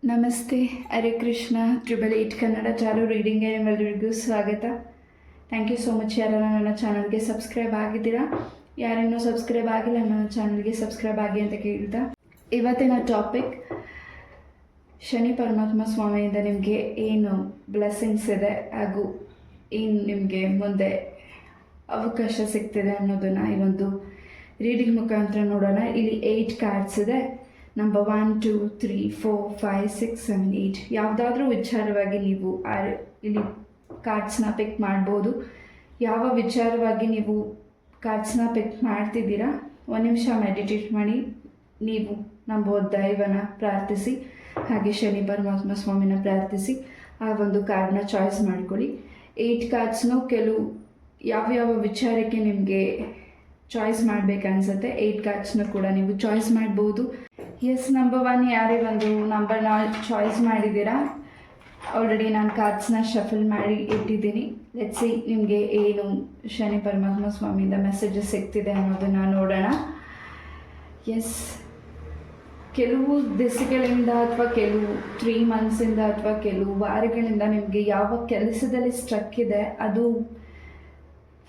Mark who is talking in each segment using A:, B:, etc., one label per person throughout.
A: ನಮಸ್ತೆ, ಹರೇ ಕೃಷ್ಣ. 888 ಕನ್ನಡ ಚಾಲು ರೀಡಿಂಗ್ಗೆ ನಿಮ್ಮೆಲ್ಲರಿಗೂ ಸ್ವಾಗತ. Thank you so much. ಯಾರೆಲ್ಲ ನನ್ನ ಚಾನಲ್ಗೆ ಸಬ್ಸ್ಕ್ರೈಬ್ ಆಗಿದ್ದೀರಾ, ಯಾರಿನ್ನೂ ಸಬ್ಸ್ಕ್ರೈಬ್ ಆಗಿಲ್ಲ ನನ್ನ ಚಾನಲ್ಗೆ ಸಬ್ಸ್ಕ್ರೈಬ್ ಆಗಿ ಅಂತ ಕೇಳ್ತಾ, ಇವತ್ತಿನ ಟಾಪಿಕ್ ಶನಿ ಪರಮಾತ್ಮ ಸ್ವಾಮಿಯಿಂದ ನಿಮಗೆ ಏನು ಬ್ಲೆಸ್ಸಿಂಗ್ಸ್ ಇದೆ ಹಾಗೂ ಏನು ನಿಮಗೆ ಮುಂದೆ ಅವಕಾಶ ಸಿಗ್ತಿದೆ ಅನ್ನೋದನ್ನು ಈ ಒಂದು ರೀಡಿಂಗ್ ಮುಖಾಂತರ ನೋಡೋಣ. ಇಲ್ಲಿ 8 ಕಾರ್ಡ್ಸ್ ಇದೆ. ನಂಬರ್ 1, 2, 3, 4, 5, 6, 7, 8 ಯಾವುದಾದ್ರೂ ವಿಚಾರವಾಗಿ ನೀವು ಇಲ್ಲಿ ಕಾರ್ಡ್ಸ್ನ ಪಿಕ್ ಮಾಡ್ಬೋದು. ಯಾವ ವಿಚಾರವಾಗಿ ನೀವು ಕಾರ್ಡ್ಸ್ನ ಪಿಕ್ ಮಾಡ್ತಿದ್ದೀರಾ, 1 ನಿಮಿಷ ಮೆಡಿಟೇಟ್ ಮಾಡಿ, ನೀವು ನಂಬೋ ದೈವನ ಪ್ರಾರ್ಥಿಸಿ, ಹಾಗೆ ಶನಿ ಪರಮಾತ್ಮ ಸ್ವಾಮಿನ ಪ್ರಾರ್ಥಿಸಿ ಆ ಒಂದು ಕಾರ್ಡ್ನ ಚಾಯ್ಸ್ ಮಾಡ್ಕೊಳ್ಳಿ. 8 ಕಾರ್ಡ್ಸ್ನು ಕೆಲವು ಯಾವ್ಯಾವ ವಿಚಾರಕ್ಕೆ ನಿಮಗೆ ಚಾಯ್ಸ್ ಮಾಡಬೇಕನ್ಸುತ್ತೆ 8 ಕಾರ್ಡ್ಸ್ನ ಕೂಡ ನೀವು ಚಾಯ್ಸ್ ಮಾಡ್ಬೋದು. ಎಸ್, ನಂಬರ್ 1 ಯಾರೇ ಒಂದು ನಂಬರ್ನ ಚಾಯ್ಸ್ ಮಾಡಿದ್ದೀರಾ, ಆಲ್ರೆಡಿ ನಾನು ಕಾರ್ಡ್ಸ್ನ ಶಫಲ್ ಮಾಡಿ ಇಟ್ಟಿದ್ದೀನಿ. ಲೆಟ್ಸ್ ಸಿ ನಿಮಗೆ ಏನು ಶನಿ ಪರಮಾತ್ಮ ಸ್ವಾಮಿಯಿಂದ ಮೆಸೇಜಸ್ ಸಿಗ್ತಿದೆ ಅನ್ನೋದನ್ನು ನೋಡೋಣ. ಎಸ್, ಕೆಲವು ದಿವಸಗಳಿಂದ ಅಥವಾ ಕೆಲವು 3 ಮಂತ್ಸಿಂದ ಅಥವಾ ಕೆಲವು ವಾರಗಳಿಂದ ನಿಮಗೆ ಯಾವ ಕೆಲಸದಲ್ಲಿ ಸ್ಟ್ರಕ್ ಇದೆ ಅದು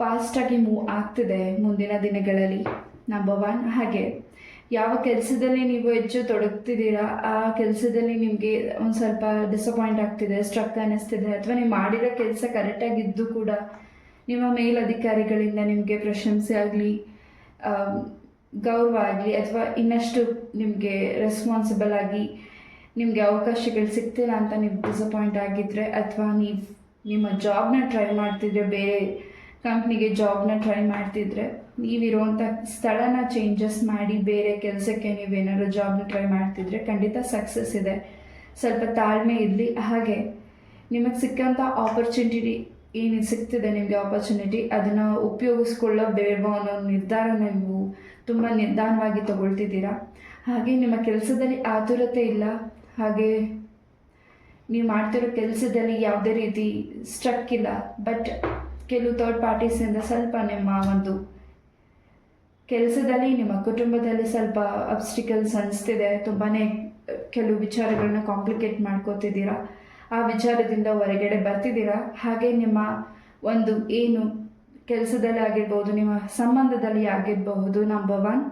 A: ಫಾಸ್ಟಾಗಿ ಮೂವ್ ಆಗ್ತಿದೆ ಮುಂದಿನ ದಿನಗಳಲ್ಲಿ. ನಂಬರ್ 1. ಹಾಗೆ ಯಾವ ಕೆಲಸದಲ್ಲಿ ನೀವು ಹೆಚ್ಚು ತೊಡಗ್ತಿದ್ದೀರಾ ಆ ಕೆಲಸದಲ್ಲಿ ನಿಮಗೆ ಒಂದು ಸ್ವಲ್ಪ ಡಿಸಪಾಯಿಂಟ್ ಆಗ್ತಿದೆ, ಸ್ಟ್ರಕ್ ಅನ್ನಿಸ್ತಿದೆ, ಅಥವಾ ನೀವು ಮಾಡಿರೋ ಕೆಲಸ ಕರೆಕ್ಟಾಗಿದ್ದು ಕೂಡ ನಿಮ್ಮ ಮೇಲಧಿಕಾರಿಗಳಿಂದ ನಿಮಗೆ ಪ್ರಶಂಸೆ ಆಗಲಿ, ಗೌರವ ಆಗಲಿ, ಅಥವಾ ಇನ್ನಷ್ಟು ನಿಮಗೆ ರೆಸ್ಪಾನ್ಸಿಬಲ್ ಆಗಿ ನಿಮಗೆ ಅವಕಾಶಗಳು ಸಿಗ್ತಿಲ್ಲ ಅಂತ ನೀವು ಡಿಸಪಾಯಿಂಟ್ ಆಗಿದ್ದರೆ, ಅಥವಾ ನೀವು ನಿಮ್ಮ ಜಾಬ್ನ ಟ್ರೈ ಮಾಡ್ತಿದ್ರೆ, ಬೇರೆ ಕಂಪ್ನಿಗೆ ಜಾಬ್ನ ಟ್ರೈ ಮಾಡ್ತಿದ್ರೆ, ನೀವಿರುವಂಥ ಸ್ಥಳನ ಚೇಂಜಸ್ ಮಾಡಿ ಬೇರೆ ಕೆಲಸಕ್ಕೆ ನೀವೇನಾದ್ರು ಜಾಬ್ನ ಟ್ರೈ ಮಾಡ್ತಿದ್ರೆ ಖಂಡಿತ ಸಕ್ಸಸ್ ಇದೆ. ಸ್ವಲ್ಪ ತಾಳ್ಮೆ ಇರಲಿ. ಹಾಗೆ ನಿಮಗೆ ಸಿಕ್ಕಂಥ ಆಪರ್ಚುನಿಟಿ ಏನು ಸಿಗ್ತಿದೆ, ನಿಮಗೆ ಆಪರ್ಚುನಿಟಿ ಅದನ್ನು ಉಪಯೋಗಿಸ್ಕೊಳ್ಳೋ ಬೇಡವೋ ಅನ್ನೋ ನಿರ್ಧಾರನ ನೀವು ತುಂಬ ನಿಧಾನವಾಗಿ ತಗೊಳ್ತಿದ್ದೀರಾ. ಹಾಗೆ ನಿಮ್ಮ ಕೆಲಸದಲ್ಲಿ ಆತುರತೆ ಇಲ್ಲ, ಹಾಗೆ ನೀವು ಮಾಡ್ತಿರೋ ಕೆಲಸದಲ್ಲಿ ಯಾವುದೇ ರೀತಿ ಸ್ಟ್ರಕ್ ಇಲ್ಲ. ಬಟ್ ಕೆಲವು ಥರ್ಡ್ ಪಾರ್ಟೀಸಿಂದ ಸ್ವಲ್ಪ ನಿಮ್ಮ ಒಂದು ಕೆಲಸದಲ್ಲಿ, ನಿಮ್ಮ ಕುಟುಂಬದಲ್ಲಿ ಸ್ವಲ್ಪ ಅಬ್ಸ್ಟಿಕಲ್ಸ್ ಅನಿಸ್ತಿದೆ. ತುಂಬಾ ಕೆಲವು ವಿಚಾರಗಳನ್ನ ಕಾಂಪ್ಲಿಕೇಟ್ ಮಾಡ್ಕೋತಿದ್ದೀರಾ, ಆ ವಿಚಾರದಿಂದ ಹೊರಗಡೆ ಬರ್ತಿದ್ದೀರಾ. ಹಾಗೆ ನಿಮ್ಮ ಒಂದು ಏನು ಕೆಲಸದಲ್ಲಿ ಆಗಿರ್ಬೋದು, ನಿಮ್ಮ ಸಂಬಂಧದಲ್ಲಿ ಆಗಿರಬಹುದು. ನಂಬರ್ 1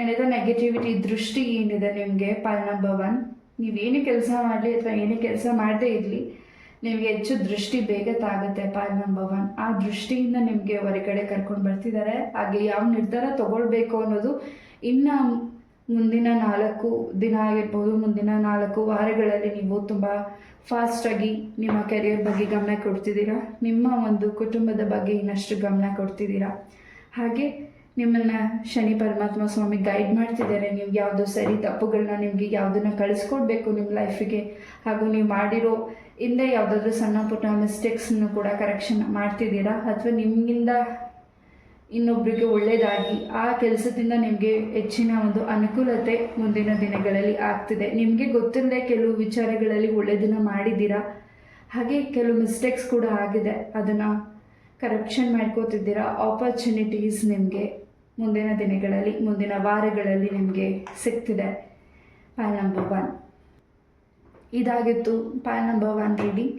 A: ಏನಿದೆ ನೆಗೆಟಿವಿಟಿ ದೃಷ್ಟಿ ಏನಿದೆ ನಿಮಗೆ ನಂಬರ್ 1, ನೀವೇನು ಕೆಲಸ ಮಾಡಲಿ ಅಥವಾ ಏನೇ ಕೆಲಸ ಮಾಡದೇ ಇರಲಿ ನಿಮಗೆ ಹೆಚ್ಚು ದೃಷ್ಟಿ ಬೇಗ ತಾಗುತ್ತೆ ನಂಬರ್ 1. ಆ ದೃಷ್ಟಿಯಿಂದ ನಿಮಗೆ ಹೊರಗಡೆ ಕರ್ಕೊಂಡು ಬರ್ತಿದ್ದಾರೆ. ಹಾಗೆ ಯಾವ ನಿರ್ಧಾರ ತಗೊಳ್ಬೇಕು ಅನ್ನೋದು ಇನ್ನು ಮುಂದಿನ 4 ದಿನ ಆಗಿರ್ಬೋದು, ಮುಂದಿನ 4 ವಾರಗಳಲ್ಲಿ ನೀವು ತುಂಬ ಫಾಸ್ಟಾಗಿ ನಿಮ್ಮ ಕೆರಿಯರ್ ಬಗ್ಗೆ ಗಮನ ಕೊಡ್ತಿದ್ದೀರಾ, ನಿಮ್ಮ ಒಂದು ಕುಟುಂಬದ ಬಗ್ಗೆ ಇನ್ನಷ್ಟು ಗಮನ ಕೊಡ್ತಿದ್ದೀರಾ. ಹಾಗೆ ನಿಮ್ಮನ್ನು ಶನಿ ಪರಮಾತ್ಮ ಸ್ವಾಮಿ ಗೈಡ್ ಮಾಡ್ತಿದ್ದಾರೆ. ನೀವು ಯಾವುದು ಸರಿ ತಪ್ಪುಗಳನ್ನ ನಿಮಗೆ ಯಾವುದನ್ನು ಕಳಿಸ್ಕೊಡ್ಬೇಕು ನಿಮ್ಮ ಲೈಫಿಗೆ, ಹಾಗೂ ನೀವು ಮಾಡಿರೋ ಹಿಂದೆ ಯಾವುದಾದ್ರೂ ಸಣ್ಣ ಪುಟ್ಟ ಮಿಸ್ಟೇಕ್ಸನ್ನು ಕೂಡ ಕರೆಕ್ಷನ್ ಮಾಡ್ತಿದ್ದೀರಾ, ಅಥವಾ ನಿಮಗಿಂದ ಇನ್ನೊಬ್ಬರಿಗೆ ಒಳ್ಳೆಯದಾಗಿ ಆ ಕೆಲಸದಿಂದ ನಿಮಗೆ ಹೆಚ್ಚಿನ ಒಂದು ಅನುಕೂಲತೆ ಮುಂದಿನ ದಿನಗಳಲ್ಲಿ ಆಗ್ತಿದೆ. ನಿಮಗೆ ಗೊತ್ತಿಲ್ಲದೆ ಕೆಲವು ವಿಚಾರಗಳಲ್ಲಿ ಒಳ್ಳೆಯದನ್ನು ಮಾಡಿದ್ದೀರಾ, ಹಾಗೆ ಕೆಲವು ಮಿಸ್ಟೇಕ್ಸ್ ಕೂಡ ಆಗಿದೆ, ಅದನ್ನು ಕರೆಕ್ಷನ್ ಮಾಡ್ಕೋತಿದ್ದೀರಾ. ಆಪರ್ಚುನಿಟೀಸ್ ನಿಮಗೆ ಮುಂದಿನ ದಿನಗಳಲ್ಲಿ, ಮುಂದಿನ ವಾರಗಳಲ್ಲಿ ನಿಮಗೆ ಸಿಗ್ತಿದೆ. ನಂಬರ್ 1 ಇದಾಗಿತ್ತು ನಂಬರ್ 1 ರೀಡಿಂಗ್.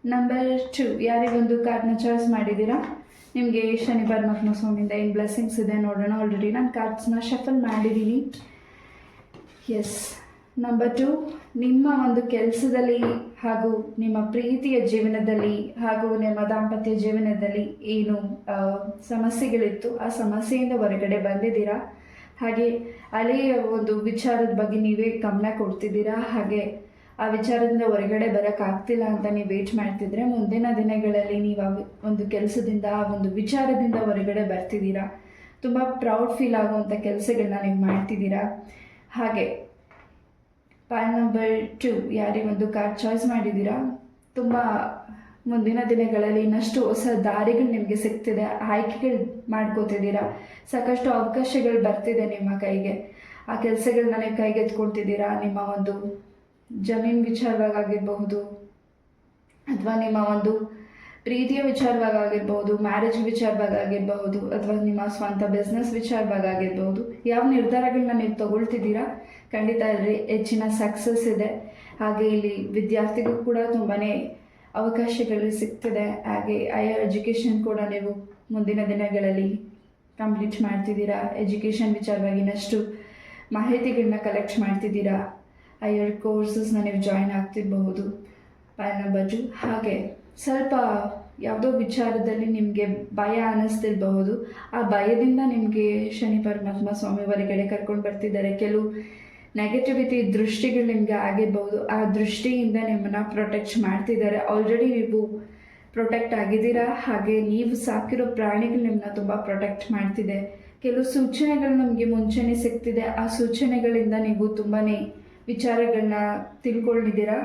A: ನಂಬರ್ 2 ಯಾರೇ ಒಂದು ಕಾರ್ಡ್ನ ಚಾಯ್ಸ್ ಮಾಡಿದ್ದೀರಾ, ನಿಮಗೆ ಶನಿ ಪರಮಾತ್ಮ ಸ್ವಾಮಿಯಿಂದ ಏನು ಬ್ಲೆಸ್ಸಿಂಗ್ಸ್ ಇದೆ ನೋಡೋಣ. ಆಲ್ರೆಡಿ ನಾನು ಕಾರ್ಡ್ಸ್ನ ಶಫಲ್ ಮಾಡಿದ್ದೀನಿ. ಎಸ್, ನಂಬರ್ 2 ನಿಮ್ಮ ಒಂದು ಕೆಲಸದಲ್ಲಿ ಹಾಗೂ ನಿಮ್ಮ ಪ್ರೀತಿಯ ಜೀವನದಲ್ಲಿ ಹಾಗೂ ನಿಮ್ಮ ದಾಂಪತ್ಯ ಜೀವನದಲ್ಲಿ ಏನು ಸಮಸ್ಯೆಗಳಿತ್ತು ಆ ಸಮಸ್ಯೆಯಿಂದ ಹೊರಗಡೆ ಬಂದಿದ್ದೀರಾ. ಹಾಗೆ ಹಳೆಯ ಒಂದು ವಿಚಾರದ ಬಗ್ಗೆ ನೀವೇ ಗಮನ ಕೊಡ್ತಿದ್ದೀರಾ. ಹಾಗೆ ಆ ವಿಚಾರದಿಂದ ಹೊರಗಡೆ ಬರೋಕ್ಕಾಗ್ತಿಲ್ಲ ಅಂತ ನೀವು ವೇಟ್ ಮಾಡ್ತಿದ್ರೆ, ಮುಂದಿನ ದಿನಗಳಲ್ಲಿ ನೀವು ಆ ಒಂದು ಕೆಲಸದಿಂದ, ಆ ಒಂದು ವಿಚಾರದಿಂದ ಹೊರಗಡೆ ಬರ್ತಿದ್ದೀರಾ. ತುಂಬ ಪ್ರೌಡ್ ಫೀಲ್ ಆಗುವಂಥ ಕೆಲಸಗಳನ್ನ ನೀವು ಮಾಡ್ತಿದ್ದೀರಾ. ಹಾಗೆ ನಂಬರ್ 2 ಯಾರೇ ಒಂದು ಕಾರ್ಡ್ ಚಾಯ್ಸ್ ಮಾಡಿದ್ದೀರಾ, ತುಂಬ ಮುಂದಿನ ದಿನಗಳಲ್ಲಿ ಇನ್ನಷ್ಟು ಹೊಸ ದಾರಿಗಳು ನಿಮಗೆ ಸಿಗ್ತಿದೆ, ಆಯ್ಕೆಗಳು ಮಾಡ್ಕೋತಿದ್ದೀರಾ, ಸಾಕಷ್ಟು ಅವಕಾಶಗಳು ಬರ್ತಿದೆ ನಿಮ್ಮ ಕೈಗೆ. ಆ ಕೆಲಸಗಳನ್ನ ನೀವು ಕೈಗೆತ್ಕೊಳ್ತಿದ್ದೀರಾ. ನಿಮ್ಮ ಒಂದು ಜಮೀನು ವಿಚಾರವಾಗಿರಬಹುದು, ಅಥವಾ ನಿಮ್ಮ ಒಂದು ಪ್ರೀತಿಯ ವಿಚಾರವಾಗಿರ್ಬೋದು, ಮ್ಯಾರೇಜ್ ವಿಚಾರವಾಗಿರಬಹುದು, ಅಥವಾ ನಿಮ್ಮ ಸ್ವಂತ ಬಿಸ್ನೆಸ್ ವಿಚಾರವಾಗಿರ್ಬೋದು, ಯಾವ ನಿರ್ಧಾರಗಳನ್ನ ನೀವು ತಗೊಳ್ತಿದ್ದೀರಾ ಖಂಡಿತ ಇಲ್ಲಿ ಹೆಚ್ಚಿನ ಸಕ್ಸಸ್ ಇದೆ. ಹಾಗೆ ಇಲ್ಲಿ ವಿದ್ಯಾರ್ಥಿಗೂ ಕೂಡ ತುಂಬಾ ಅವಕಾಶಗಳು ಸಿಗ್ತಿದೆ. ಹಾಗೆ ಹೈಯರ್ ಎಜುಕೇಷನ್ ಕೂಡ ನೀವು ಮುಂದಿನ ದಿನಗಳಲ್ಲಿ ಕಂಪ್ಲೀಟ್ ಮಾಡ್ತಿದ್ದೀರಾ. ಎಜುಕೇಷನ್ ವಿಚಾರವಾಗಿ ಇನ್ನಷ್ಟು ಮಾಹಿತಿಗಳನ್ನ ಕಲೆಕ್ಟ್ ಮಾಡ್ತಿದ್ದೀರಾ. ಹೈಯರ್ ಕೋರ್ಸಸ್ನ ನೀವು ಜಾಯಿನ್ ಆಗ್ತಿರಬಹುದು ಪೈಲ್ ನಂಬರ್ 2. ಹಾಗೆ ಸ್ವಲ್ಪ ಯಾವುದೋ ವಿಚಾರದಲ್ಲಿ ನಿಮಗೆ ಭಯ ಅನ್ನಿಸ್ತಿರಬಹುದು. ಆ ಭಯದಿಂದ ನಿಮಗೆ ಶನಿ ಪರಮಾತ್ಮ ಸ್ವಾಮಿ ಹೊರಗಡೆ ಕರ್ಕೊಂಡು ಬರ್ತಿದ್ದಾರೆ. ಕೆಲವು ನೆಗೆಟಿವಿಟಿ ದೃಷ್ಟಿಗಳು ನಿಮಗೆ ಆಗಿರ್ಬೋದು. ಆ ದೃಷ್ಟಿಯಿಂದ ನಿಮ್ಮನ್ನು ಪ್ರೊಟೆಕ್ಟ್ ಮಾಡ್ತಿದ್ದಾರೆ. ಆಲ್ರೆಡಿ ನೀವು ಪ್ರೊಟೆಕ್ಟ್ ಆಗಿದ್ದೀರಾ. ಹಾಗೆ ನೀವು ಸಾಕಿರೋ ಪ್ರಾಣಿಗಳು ನಿಮ್ಮನ್ನ ತುಂಬ ಪ್ರೊಟೆಕ್ಟ್ ಮಾಡ್ತಿದೆ. ಕೆಲವು ಸೂಚನೆಗಳು ನಮಗೆ ಮುಂಚೆನೇ ಸಿಗ್ತಿದೆ. ಆ ಸೂಚನೆಗಳಿಂದ ನೀವು ತುಂಬಾ ವಿಚಾರಗಳನ್ನ ತಿಳ್ಕೊಂಡಿದ್ದೀರಾ.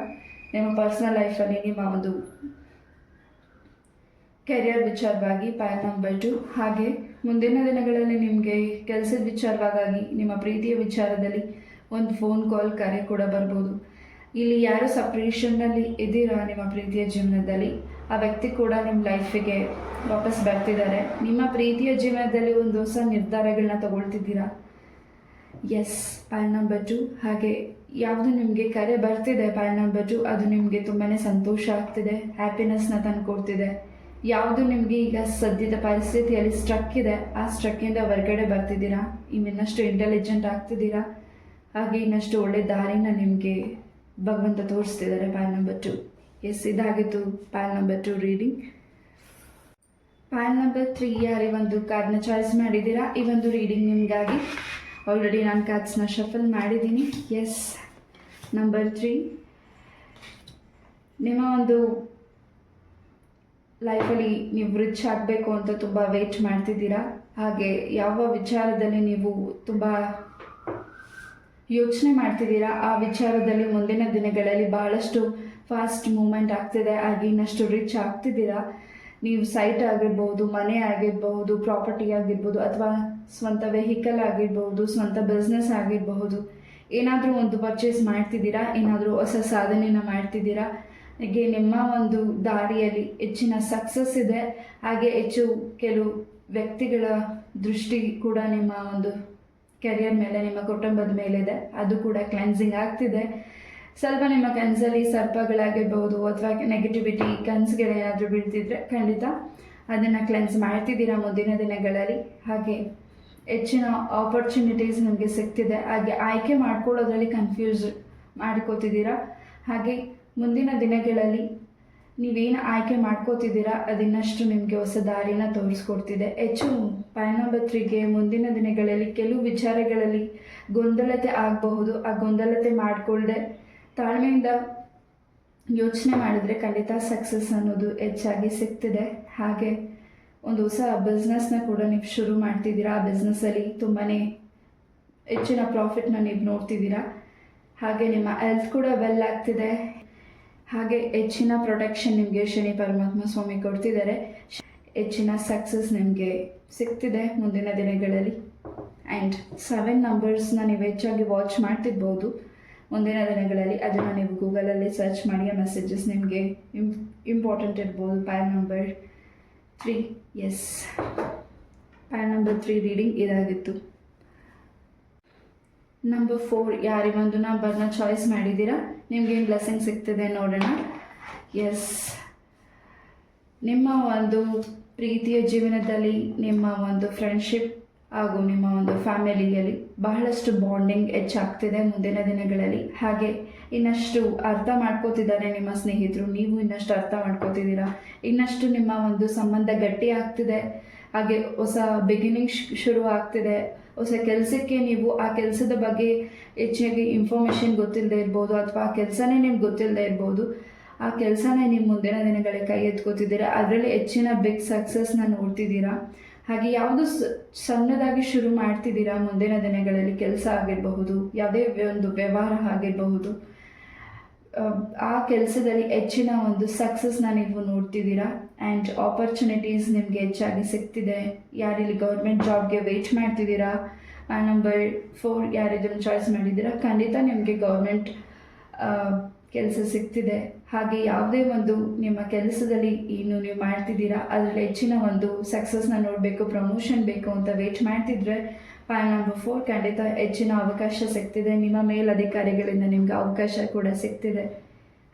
A: ನಿಮ್ಮ ಪರ್ಸ್ನಲ್ ಲೈಫಲ್ಲಿ ನಿಮ್ಮ ಒಂದು ಕೆರಿಯರ್ ವಿಚಾರವಾಗಿ ಪೈಲ್ ನಂಬರ್ 2. ಹಾಗೆ ಮುಂದಿನ ದಿನಗಳಲ್ಲಿ ನಿಮಗೆ ಕೆಲಸದ ವಿಚಾರವಾಗಿ ನಿಮ್ಮ ಪ್ರೀತಿಯ ವಿಚಾರದಲ್ಲಿ ಒಂದು ಫೋನ್ ಕಾಲ್ ಕರೆ ಕೂಡ ಬರ್ಬೋದು. ಇಲ್ಲಿ ಯಾರು ಸಪ್ರೇಷನ್ನಲ್ಲಿ ಇದ್ದೀರಾ ನಿಮ್ಮ ಪ್ರೀತಿಯ ಜೀವನದಲ್ಲಿ, ಆ ವ್ಯಕ್ತಿ ಕೂಡ ನಿಮ್ಮ ಲೈಫಿಗೆ ವಾಪಸ್ ಬರ್ತಿದ್ದಾರೆ. ನಿಮ್ಮ ಪ್ರೀತಿಯ ಜೀವನದಲ್ಲಿ ಒಂದು ಹೊಸ ನಿರ್ಧಾರಗಳನ್ನ ತಗೊಳ್ತಿದ್ದೀರಾ. S, pile number 2. ಹಾಗೆ ಯಾವುದು ನಿಮಗೆ ಕರೆ ಬರ್ತಿದೆ ಪೈಲ್ ನಂಬರ್ 2, ಅದು ನಿಮಗೆ ತುಂಬಾ ಸಂತೋಷ ಆಗ್ತಿದೆ, ಹ್ಯಾಪಿನೆಸ್ನ ತಂದುಕೊಡ್ತಿದೆ. ಯಾವುದು ನಿಮಗೆ ಈಗ ಸದ್ಯದ ಪರಿಸ್ಥಿತಿಯಲ್ಲಿ ಸ್ಟ್ರಕ್ ಇದೆ, ಆ ಸ್ಟ್ರಕ್ಕಿಂದ ಹೊರಗಡೆ ಬರ್ತಿದ್ದೀರಾ. ಇನ್ನಷ್ಟು ಇಂಟೆಲಿಜೆಂಟ್ ಆಗ್ತಿದ್ದೀರಾ. ಹಾಗೆ ಇನ್ನಷ್ಟು ಒಳ್ಳೆ ದಾರಿನ ನಿಮಗೆ ಭಗವಂತ ತೋರಿಸ್ತಿದ್ದಾರೆ ಪೈಲ್ ನಂಬರ್ 2. ಎಸ್, ಇದಾಗಿತ್ತು ಪೈಲ್ ನಂಬರ್ 2 ರೀಡಿಂಗ್. ಪೈಲ್ ನಂಬರ್ 3 ಯಾರು ಒಂದು ಕಾರ್ಡ್ನ ಚಾಯ್ಸ್ ಮಾಡಿದ್ದೀರಾ, ಈ ಒಂದು ರೀಡಿಂಗ್ ನಿಮಗಾಗಿ ಆಲ್ರೆಡಿ ನಾನು ಕಾರ್ಡ್ಸ್ನ ಶಫಲ್ ಮಾಡಿದ್ದೀನಿ. ಎಸ್, ನಂಬರ್ 3 ನಿಮ್ಮ ಒಂದು ಲೈಫಲ್ಲಿ ನೀವು ರಿಚ್ ಆಗಬೇಕು ಅಂತ ತುಂಬ ವೆಯ್ಟ್ ಮಾಡ್ತಿದ್ದೀರಾ. ಹಾಗೆ ಯಾವ ವಿಚಾರದಲ್ಲಿ ನೀವು ತುಂಬ ಯೋಚನೆ ಮಾಡ್ತಿದ್ದೀರಾ, ಆ ವಿಚಾರದಲ್ಲಿ ಮುಂದಿನ ದಿನಗಳಲ್ಲಿ ಬಹಳಷ್ಟು ಫಾಸ್ಟ್ ಮೂಮೆಂಟ್ ಆಗ್ತಿದೆ. ಹಾಗೆ ಇನ್ನಷ್ಟು ರಿಚ್ ಆಗ್ತಿದ್ದೀರಾ. ನೀವು ಸೈಟ್ ಆಗಿರ್ಬೋದು, ಮನೆ ಆಗಿರ್ಬೋದು, ಪ್ರಾಪರ್ಟಿ ಆಗಿರ್ಬೋದು, ಅಥವಾ ಸ್ವಂತ ವೆಹಿಕಲ್ ಆಗಿರ್ಬೋದು, ಸ್ವಂತ ಬಿಸ್ನೆಸ್ ಆಗಿರಬಹುದು. ಏನಾದರೂ ಒಂದು ಪರ್ಚೇಸ್ ಮಾಡ್ತಿದ್ದೀರಾ, ಏನಾದರೂ ಹೊಸ ಸಾಧನೆನ ಮಾಡ್ತಿದ್ದೀರಾ. ಹಾಗೆ ನಿಮ್ಮ ಒಂದು ದಾರಿಯಲ್ಲಿ ಹೆಚ್ಚಿನ ಸಕ್ಸಸ್ ಇದೆ. ಹಾಗೆ ಕೆಲವು ವ್ಯಕ್ತಿಗಳ ದೃಷ್ಟಿ ಕೂಡ ನಿಮ್ಮ ಒಂದು ಕೆರಿಯರ್ ಮೇಲೆ, ನಿಮ್ಮ ಕುಟುಂಬದ ಮೇಲಿದೆ. ಅದು ಕೂಡ ಕ್ಲೆನ್ಸಿಂಗ್ ಆಗ್ತಿದೆ. ಸ್ವಲ್ಪ ನಿಮ್ಮ ಕನಸಲ್ಲಿ ಸರ್ಪಗಳಾಗಿರ್ಬೋದು ಅಥವಾ ನೆಗೆಟಿವಿಟಿ ಕನಸುಗಳೇನಾದರೂ ಬೀಳ್ತಿದ್ರೆ ಖಂಡಿತ ಅದನ್ನು ಕ್ಲೆನ್ಸ್ ಮಾಡ್ತಿದ್ದೀರಾ ಮುಂದಿನ ದಿನಗಳಲ್ಲಿ. ಹಾಗೆ ಹೆಚ್ಚಿನ ಆಪರ್ಚುನಿಟೀಸ್ ನಿಮಗೆ ಸಿಗ್ತಿದೆ. ಹಾಗೆ ಆಯ್ಕೆ ಮಾಡ್ಕೊಳ್ಳೋದ್ರಲ್ಲಿ ಕನ್ಫ್ಯೂಸ್ ಮಾಡ್ಕೋತಿದ್ದೀರಾ. ಹಾಗೆ ಮುಂದಿನ ದಿನಗಳಲ್ಲಿ ನೀವೇನು ಆಯ್ಕೆ ಮಾಡ್ಕೋತಿದ್ದೀರಾ ಅದಿನ್ನಷ್ಟು ನಿಮಗೆ ಹೊಸ ದಾರಿನ ತೋರಿಸ್ಕೊಡ್ತಿದೆ. ಪೈಲ್ ನಂಬರ್ 3ಗೆ ಮುಂದಿನ ದಿನಗಳಲ್ಲಿ ಕೆಲವು ವಿಚಾರಗಳಲ್ಲಿ ಗೊಂದಲತೆ ಆಗಬಹುದು. ಆ ಗೊಂದಲತೆ ಮಾಡಿಕೊಳ್ಳದೆ ತಾಳ್ಮೆಯಿಂದ ಯೋಚನೆ ಮಾಡಿದರೆ ಖಂಡಿತ ಸಕ್ಸಸ್ ಅನ್ನೋದು ಹೆಚ್ಚಾಗಿ ಸಿಗ್ತಿದೆ. ಹಾಗೆ ಒಂದು ಹೊಸ ಬಿಸ್ನೆಸ್ನ ಕೂಡ ನೀವು ಶುರು ಮಾಡ್ತಿದ್ದೀರಾ. ಆ ಬಿಸ್ನೆಸ್ಸಲ್ಲಿ ತುಂಬಾ ಹೆಚ್ಚಿನ ಪ್ರಾಫಿಟ್ನ ನೀವು ನೋಡ್ತಿದ್ದೀರಾ. ಹಾಗೆ ನಿಮ್ಮ ಹೆಲ್ತ್ ಕೂಡ ವೆಲ್ ಆಗ್ತಿದೆ. ಹಾಗೆ ಹೆಚ್ಚಿನ ಪ್ರೊಟೆಕ್ಷನ್ ನಿಮಗೆ ಶನಿ ಪರಮಾತ್ಮ ಸ್ವಾಮಿ ಕೊಡ್ತಿದ್ದಾರೆ. ಹೆಚ್ಚಿನ ಸಕ್ಸಸ್ ನಿಮಗೆ ಸಿಗ್ತಿದೆ ಮುಂದಿನ ದಿನಗಳಲ್ಲಿ. ಆ್ಯಂಡ್ 7 ನಂಬರ್ಸ್ನ ನೀವು ಹೆಚ್ಚಾಗಿ ವಾಚ್ ಮಾಡ್ತಿರ್ಬೋದು ಮುಂದಿನ ದಿನಗಳಲ್ಲಿ. ಅದನ್ನು ನೀವು ಗೂಗಲಲ್ಲಿ ಸರ್ಚ್ ಮಾಡಿ. ಆ ಮೆಸೇಜಸ್ ನಿಮಗೆ ಇಂಪಾರ್ಟೆಂಟ್ ಇರ್ಬೋದು. Pile number 3. Yes, pile number 3 reading ಇದಾಗಿತ್ತು. ನಂಬರ್ 4 ಯಾರಿ ಒಂದು ನಂಬರ್ನ ಚಾಯ್ಸ್ ಮಾಡಿದ್ದೀರಾ, ನಿಮಗೇನು ಬ್ಲೆಸ್ಸಿಂಗ್ ಸಿಗ್ತಿದೆ ನೋಡೋಣ. ಎಸ್, ನಿಮ್ಮ ಒಂದು ಪ್ರೀತಿಯ ಜೀವನದಲ್ಲಿ ನಿಮ್ಮ ಒಂದು ಫ್ರೆಂಡ್ಶಿಪ್ ಹಾಗೂ ನಿಮ್ಮ ಒಂದು ಫ್ಯಾಮಿಲಿಯಲ್ಲಿ ಬಹಳಷ್ಟು ಬಾಂಡಿಂಗ್ ಹೆಚ್ಚಾಗ್ತಿದೆ ಮುಂದಿನ ದಿನಗಳಲ್ಲಿ. ಹಾಗೆ ಇನ್ನಷ್ಟು ಅರ್ಥ ಮಾಡ್ಕೋತಿದ್ದಾರೆ ನಿಮ್ಮ ಸ್ನೇಹಿತರು, ನೀವು ಇನ್ನಷ್ಟು ಅರ್ಥ ಮಾಡ್ಕೋತಿದ್ದೀರಾ. ಇನ್ನಷ್ಟು ನಿಮ್ಮ ಒಂದು ಸಂಬಂಧ ಗಟ್ಟಿ ಆಗ್ತಿದೆ. ಹಾಗೆ ಹೊಸ ಬಿಗಿನಿಂಗ್ ಶುರು ಆಗ್ತಿದೆ. ಹೊಸ ಕೆಲಸಕ್ಕೆ ನೀವು ಆ ಕೆಲಸದ ಬಗ್ಗೆ ಹೆಚ್ಚಾಗಿ ಇನ್ಫಾರ್ಮೇಷನ್ ಗೊತ್ತಿಲ್ಲದೆ ಇರ್ಬೋದು, ಅಥವಾ ಆ ಕೆಲಸನೇ ನಿಮ್ಗೆ ಗೊತ್ತಿಲ್ಲದೆ ಇರ್ಬೋದು. ಆ ಕೆಲಸನೇ ನಿಮ್ಮ ಮುಂದಿನ ದಿನಗಳಿಗೆ ಕೈ ಎತ್ಕೋತಿದ್ದೀರಾ. ಅದರಲ್ಲಿ ಹೆಚ್ಚಿನ ಬಿಗ್ ಸಕ್ಸಸ್ನ ನೋಡ್ತಿದ್ದೀರಾ. ಹಾಗೆ ಯಾವುದು ಸಣ್ಣದಾಗಿ ಶುರು ಮಾಡ್ತಿದ್ದೀರಾ ಮುಂದಿನ ದಿನಗಳಲ್ಲಿ, ಕೆಲಸ ಆಗಿರಬಹುದು, ಯಾವುದೇ ಒಂದು ವ್ಯವಹಾರ ಆಗಿರಬಹುದು. ಆ ಕೆಲಸದಲ್ಲಿ ಹೆಚ್ಚಿನ ಒಂದು ಸಕ್ಸಸ್ನ ನೀವು ನೋಡ್ತಿದ್ದೀರಾ. ಆ್ಯಂಡ್ ಆಪರ್ಚುನಿಟೀಸ್ ನಿಮಗೆ ಹೆಚ್ಚಾಗಿ ಸಿಗ್ತಿದೆ. ಯಾರಿಲ್ಲಿ ಗೌರ್ಮೆಂಟ್ ಜಾಬ್ಗೆ ವೆಯ್ಟ್ ಮಾಡ್ತಿದ್ದೀರಾ, ನಂಬರ್ 4 ಯಾರಿದನ್ನು ಚಾಯ್ಸ್ ಮಾಡಿದ್ದೀರಾ, ಖಂಡಿತ ನಿಮಗೆ ಗೌರ್ಮೆಂಟ್ ಕೆಲಸ ಸಿಗ್ತಿದೆ. ಹಾಗೆ ಯಾವುದೇ ಒಂದು ನಿಮ್ಮ ಕೆಲಸದಲ್ಲಿ ಏನು ನೀವು ಮಾಡ್ತಿದ್ದೀರಾ ಅದರಲ್ಲಿ ಹೆಚ್ಚಿನ ಒಂದು ಸಕ್ಸಸ್ನ ನೋಡಬೇಕು, ಪ್ರಮೋಷನ್ ಬೇಕು ಅಂತ ವೆಯ್ಟ್ ಮಾಡ್ತಿದ್ರೆ ಪಾಯಿಂಟ್ ನಂಬರ್ 4, ಖಂಡಿತ ಹೆಚ್ಚಿನ ಅವಕಾಶ ಸಿಗ್ತಿದೆ. ನಿಮ್ಮ ಮೇಲಧಿಕಾರಿಗಳಿಂದ ನಿಮಗೆ ಅವಕಾಶ ಕೂಡ ಸಿಗ್ತಿದೆ.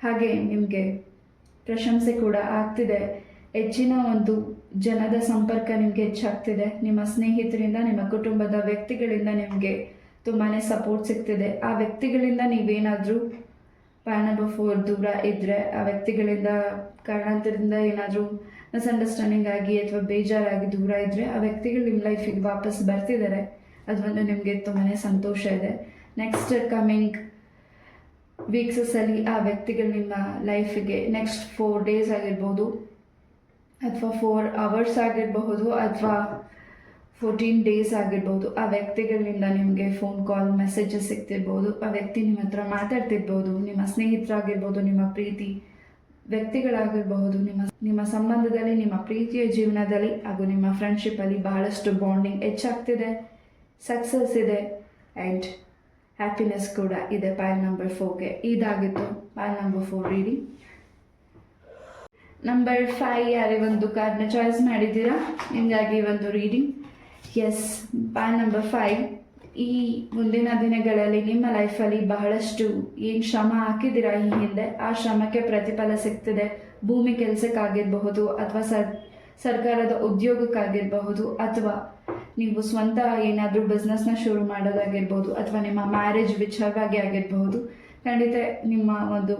A: ಹಾಗೆ ನಿಮಗೆ ಪ್ರಶಂಸೆ ಕೂಡ ಆಗ್ತಿದೆ. ಹೆಚ್ಚಿನ ಒಂದು ಜನದ ಸಂಪರ್ಕ ನಿಮಗೆ ಹೆಚ್ಚಾಗ್ತಿದೆ. ನಿಮ್ಮ ಸ್ನೇಹಿತರಿಂದ, ನಿಮ್ಮ ಕುಟುಂಬದ ವ್ಯಕ್ತಿಗಳಿಂದ ನಿಮಗೆ ತುಂಬಾ ಸಪೋರ್ಟ್ ಸಿಗ್ತಿದೆ. ಆ ವ್ಯಕ್ತಿಗಳಿಂದ ನೀವೇನಾದರೂ ಪಾಯಿಂಟ್ ನಂಬರ್ 4 ದೂರ ಇದ್ದರೆ, ಆ ವ್ಯಕ್ತಿಗಳಿಂದ ಕಾರಣಾಂತರದಿಂದ ಏನಾದರೂ ಮಿಸ್ಅಂಡರ್ಸ್ಟ್ಯಾಂಡಿಂಗ್ ಆಗಿ ಅಥವಾ ಬೇಜಾರಾಗಿ ದೂರ ಇದ್ದರೆ, ಆ ವ್ಯಕ್ತಿಗಳು ನಿಮ್ಮ ಲೈಫಿಗೆ ವಾಪಸ್ ಬರ್ತಿದ್ದಾರೆ. ಅದೊಂದು ನಿಮಗೆ ತುಂಬಾ ಸಂತೋಷ ಇದೆ. ನೆಕ್ಸ್ಟ್ ಕಮಿಂಗ್ ವೀಕ್ಸಲ್ಲಿ ಆ ವ್ಯಕ್ತಿಗಳು ನಿಮ್ಮ ಲೈಫಿಗೆ ನೆಕ್ಸ್ಟ್ 4 ಡೇಸ್ ಆಗಿರ್ಬೋದು, ಅಥವಾ 4 ಅವರ್ಸ್ ಆಗಿರಬಹುದು, ಅಥವಾ 14 ಡೇಸ್ ಆಗಿರ್ಬೋದು, ಆ ವ್ಯಕ್ತಿಗಳಿಂದ ನಿಮಗೆ ಫೋನ್ ಕಾಲ್ ಮೆಸೇಜಸ್ ಸಿಗ್ತಿರ್ಬೋದು. ಆ ವ್ಯಕ್ತಿ ನಿಮ್ಮ ಹತ್ರ ಮಾತಾಡ್ತಿರ್ಬೋದು. ನಿಮ್ಮ ಸ್ನೇಹಿತರಾಗಿರ್ಬೋದು, ನಿಮ್ಮ ಪ್ರೀತಿ ವ್ಯಕ್ತಿಗಳಾಗಿರಬಹುದು. ನಿಮ್ಮ ಸಂಬಂಧದಲ್ಲಿ, ನಿಮ್ಮ ಪ್ರೀತಿಯ ಜೀವನದಲ್ಲಿ ಹಾಗೂ ನಿಮ್ಮ ಫ್ರೆಂಡ್ಶಿಪ್ಪಲ್ಲಿ ಬಹಳಷ್ಟು ಬಾಂಡಿಂಗ್ ಹೆಚ್ಚಾಗ್ತಿದೆ. ಸಕ್ಸಸ್ ಇದೆ ಆ್ಯಂಡ್ ಹ್ಯಾಪಿನೆಸ್ ಕೂಡ ಇದೆ ಪಾಯಿಂಟ್ ನಂಬರ್ 4ಗೆ. ಇದಾಗಿತ್ತು ಪಾಯಿಂಟ್ ನಂಬರ್ 4 ರೀಡಿಂಗ್. ನಂಬರ್ 5 ಯಾರೇ ಒಂದು ಕಾರ್ಡ್ನ ಚಾಯ್ಸ್ ಮಾಡಿದ್ದೀರಾ, ಹಿಂಗಾಗಿ ಒಂದು ರೀಡಿಂಗ್. ಎಸ್, ಪಾಯಿಂಟ್ ನಂಬರ್ 5, ಈ ಮುಂದಿನ ದಿನಗಳಲ್ಲಿ ನಿಮ್ಮ ಲೈಫಲ್ಲಿ ಬಹಳಷ್ಟು ಏನು ಶ್ರಮ ಹಾಕಿದ್ದೀರಾ ಈ ಹಿಂದೆ, ಆ ಶ್ರಮಕ್ಕೆ ಪ್ರತಿಫಲ ಸಿಗ್ತಿದೆ. ಭೂಮಿ ಕೆಲಸಕ್ಕಾಗಿರಬಹುದು, ಅಥವಾ ಸರ್ಕಾರದ ಉದ್ಯೋಗಕ್ಕಾಗಿರಬಹುದು, ಅಥವಾ ನೀವು ಸ್ವಂತ ಏನಾದರೂ ಬಿಸ್ನೆಸ್ನ ಶುರು ಮಾಡೋದಾಗಿರ್ಬೋದು, ಅಥವಾ ನಿಮ್ಮ ಮ್ಯಾರೇಜ್ ವಿಚಾರವಾಗಿ ಆಗಿರಬಹುದು. ಖಂಡಿತ ನಿಮ್ಮ ಒಂದು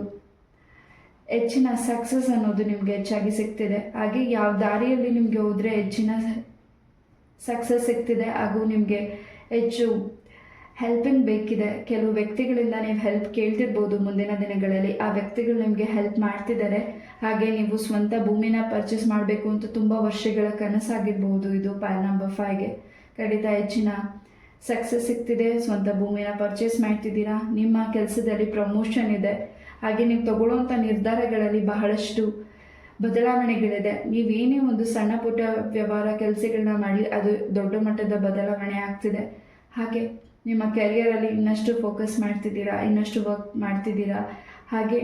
A: ಹೆಚ್ಚಿನ ಸಕ್ಸಸ್ ಅನ್ನೋದು ನಿಮಗೆ ಹೆಚ್ಚಾಗಿ ಸಿಗ್ತಿದೆ. ಹಾಗೆ ಯಾವ ದಾರಿಯಲ್ಲಿ ನಿಮಗೆ ಹೋದರೆ ಹೆಚ್ಚಿನ ಸಕ್ಸಸ್ ಸಿಗ್ತಿದೆ ಹಾಗೂ ನಿಮಗೆ ಹೆಚ್ಚು ಹೆಲ್ಪಿಂಗ್ ಬೇಕಿದೆ. ಕೆಲವು ವ್ಯಕ್ತಿಗಳಿಂದ ನೀವು ಹೆಲ್ಪ್ ಕೇಳ್ತಿರ್ಬೋದು ಮುಂದಿನ ದಿನಗಳಲ್ಲಿ. ಆ ವ್ಯಕ್ತಿಗಳು ನಿಮಗೆ ಹೆಲ್ಪ್ ಮಾಡ್ತಿದ್ದಾರೆ. ಹಾಗೆ ನೀವು ಸ್ವಂತ ಭೂಮಿನ ಪರ್ಚೇಸ್ ಮಾಡಬೇಕು ಅಂತ ತುಂಬ ವರ್ಷಗಳ ಕನಸಾಗಿರ್ಬೋದು. ಇದು ಪಾಯಿಂಟ್ ನಂಬರ್ 5ಗೆ ಖಂಡಿತ ಹೆಚ್ಚಿನ ಸಕ್ಸಸ್ ಸಿಗ್ತಿದೆ. ಸ್ವಂತ ಭೂಮಿನ ಪರ್ಚೇಸ್ ಮಾಡ್ತಿದ್ದೀರಾ. ನಿಮ್ಮ ಕೆಲಸದಲ್ಲಿ ಪ್ರಮೋಷನ್ ಇದೆ. ಹಾಗೆ ನೀವು ತಗೊಳ್ಳುವಂಥ ನಿರ್ಧಾರಗಳಲ್ಲಿ ಬಹಳಷ್ಟು ಬದಲಾವಣೆಗಳಿದೆ. ನೀವೇನೇ ಒಂದು ಸಣ್ಣ ಪುಟ್ಟ ವ್ಯವಹಾರ ಕೆಲಸಗಳನ್ನ ಮಾಡಿ ಅದು ದೊಡ್ಡ ಮಟ್ಟದ ಬದಲಾವಣೆ ಆಗ್ತಿದೆ. ಹಾಗೆ ನಿಮ್ಮ ಕೆರಿಯರಲ್ಲಿ ಇನ್ನಷ್ಟು ಫೋಕಸ್ ಮಾಡ್ತಿದ್ದೀರಾ, ಇನ್ನಷ್ಟು ವರ್ಕ್ ಮಾಡ್ತಿದ್ದೀರಾ. ಹಾಗೆ